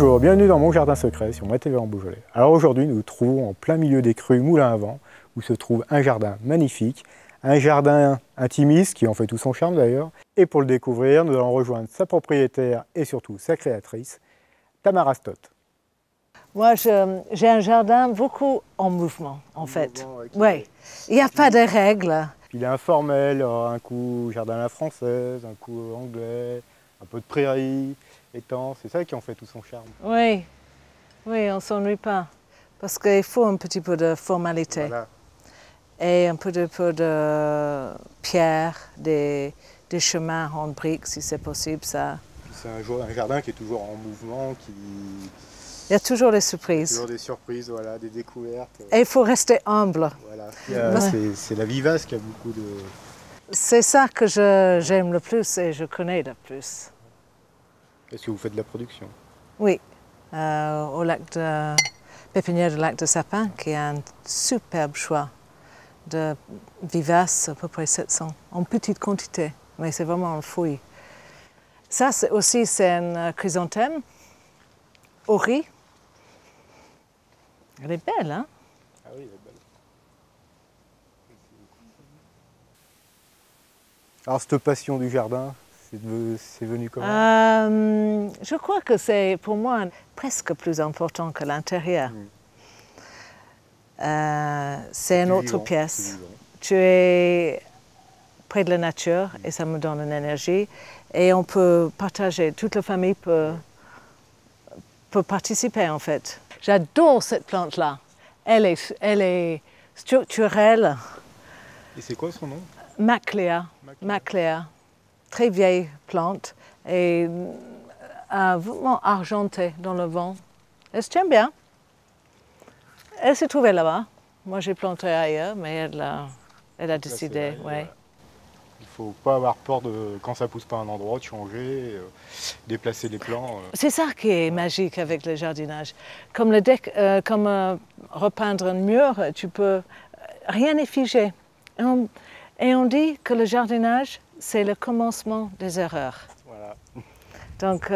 Bonjour, bienvenue dans mon jardin secret sur MyTV en Beaujolais. Alors aujourd'hui, nous nous trouvons en plein milieu des crues Moulin à Vent, où se trouve un jardin magnifique, un jardin intimiste qui en fait tout son charme d'ailleurs. Et pour le découvrir, nous allons rejoindre sa propriétaire et surtout sa créatrice, Tamara Stott. Moi, j'ai un jardin beaucoup en mouvement, en fait. Oui, il n'y a pas de règles. Il est informel, un coup jardin à la française, un coup anglais, un peu de prairie, étang, c'est ça qui en fait tout son charme. Oui, oui, on ne s'ennuie pas. Parce qu'il faut un petit peu de formalité. Voilà. Et un peu de pierre, des chemins en briques, si c'est possible, ça. C'est un jardin qui est toujours en mouvement, Il y a toujours des surprises. Toujours des surprises, voilà, des découvertes. Et il faut rester humble. Voilà. C'est la vivace qui a beaucoup de... C'est ça que j'aime le plus et je connais le plus. Est-ce que vous faites de la production? Oui, au lac de pépinière du lac de Sapin, qui est un superbe choix de vivaces, à peu près 700, en petite quantité, mais c'est vraiment un fruit. Ça aussi, c'est une chrysanthème, au riz. Elle est belle, hein? Ah oui, elle est belle. Alors, cette passion du jardin, c'est venu comment? Je crois que c'est, pour moi, presque plus important que l'intérieur. C'est une autre pièce. Tu es près de la nature et ça me donne une énergie. Et on peut partager, toute la famille peut participer en fait. J'adore cette plante-là. Elle est structurelle. Et c'est quoi son nom? Macléa. Macléa. Très vieille plante et vraiment argentée dans le vent. Elle se tient bien. Elle s'est trouvée là-bas. Moi, j'ai planté ailleurs, mais elle a décidé, oui. Il ne faut pas avoir peur de, quand ça ne pousse pas à un endroit, de changer, déplacer les plants. C'est ça qui est magique avec le jardinage. Comme, repeindre un mur, rien n'est figé. Et on dit que le jardinage, c'est le commencement des erreurs. Voilà. Donc,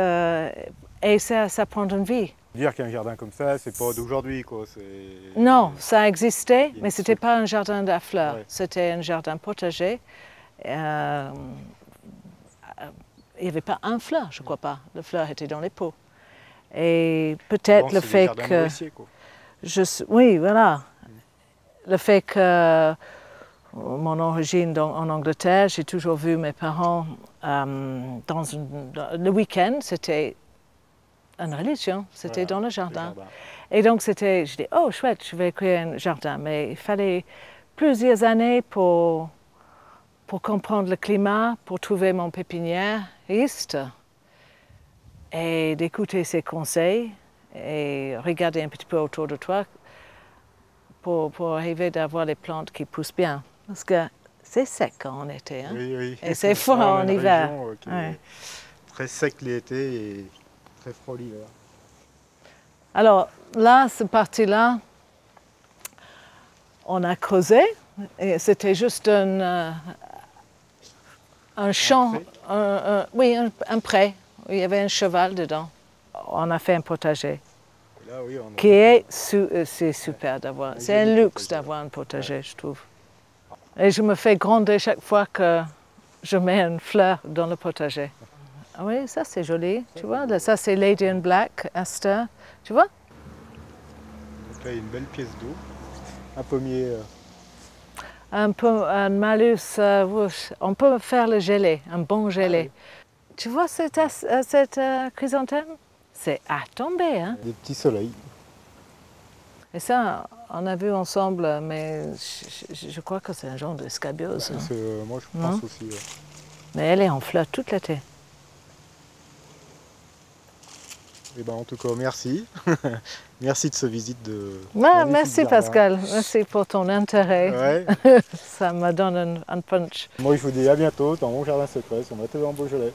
et ça prend une vie. Dire qu'un jardin comme ça, c'est pas d'aujourd'hui, quoi. Non, ça existait, mais ce n'était pas un jardin à fleurs. Ouais. C'était un jardin potager. Il n'y avait pas un fleur, je ne crois pas. Le fleur était dans les pots. Et peut-être le fait que... Oui, voilà. Le fait que mon origine en Angleterre, j'ai toujours vu mes parents le week-end, c'était une religion, c'était dans le jardin. Et donc je dis, oh chouette, je vais créer un jardin. Mais il fallait plusieurs années pour comprendre le climat, pour trouver mon pépiniériste et d'écouter ses conseils et regarder un petit peu autour de toi pour arriver d'avoir les plantes qui poussent bien. Parce que c'est sec en été, hein? Oui. Et c'est froid en hiver. Très sec l'été et très froid l'hiver. Alors là, cette partie-là, on a creusé et c'était juste un champ, un pré. Il y avait un cheval dedans. On a fait un potager. Là, oui, c'est super d'avoir. C'est un luxe d'avoir un potager, je trouve. Et je me fais gronder chaque fois que je mets une fleur dans le potager. Ah oui, ça c'est joli, tu vois. Là, ça c'est Lady in Black, Aster, tu vois. Donc là, il y a une belle pièce d'eau, un pommier. Un malus, on peut faire le gelé, un bon gelé. Ah oui. Tu vois cette chrysanthème? C'est à tomber, hein? Des petits soleils. Et ça, on a vu ensemble, mais je crois que c'est un genre de scabiose. Moi, je pense aussi. Ouais. Mais elle est en fleurs toute l'été. Eh ben, en tout cas, merci. Merci de ce visite de... merci Pascal, merci pour ton intérêt. Ouais. Ça me donne un punch. Moi, je vous dis à bientôt dans mon jardin secret sur MyTV en Beaujolais.